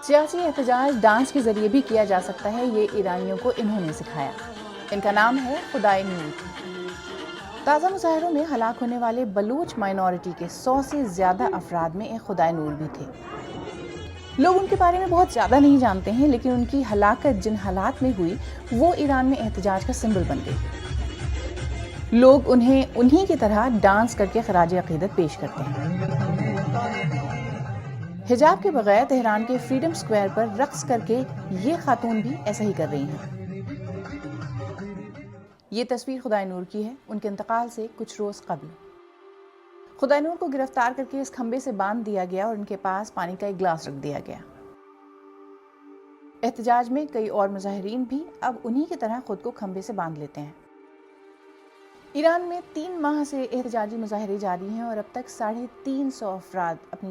سیاسی احتجاج ڈانس کے ذریعے بھی کیا جا سکتا ہے، یہ ایرانیوں کو انہوں نے سکھایا۔ ان کا نام ہے خدائے نور۔ تازہ مظاہروں میں ہلاک ہونے والے بلوچ مائنورٹی کے 100 سے زیادہ افراد میں ایک خدائے نور بھی تھے۔ لوگ ان کے بارے میں بہت زیادہ نہیں جانتے ہیں، لیکن ان کی ہلاکت جن حالات میں ہوئی وہ ایران میں احتجاج کا سمبل بن گئی۔ لوگ انہیں انہی کی طرح ڈانس کر کے خراج عقیدت پیش کرتے ہیں۔ حجاب کے بغیر تہران کے فریڈم سکوائر پر رقص کر کے یہ خاتون بھی ایسا ہی کر رہی ہیں۔ یہ تصویر خدائے نور کی ہے، ان کے انتقال سے کچھ روز قبل۔ خدائے نور کو گرفتار کر کے اس کھمبے سے باندھ دیا گیا اور ان کے پاس پانی کا ایک گلاس رکھ دیا گیا۔ احتجاج میں کئی اور مظاہرین بھی اب انہی کی طرح خود کو کھمبے سے باندھ لیتے ہیں۔ ایران میں 3 ماہ سے احتجاجی مظاہرے جاری ہیں اور اب تک 350 افراد اپنی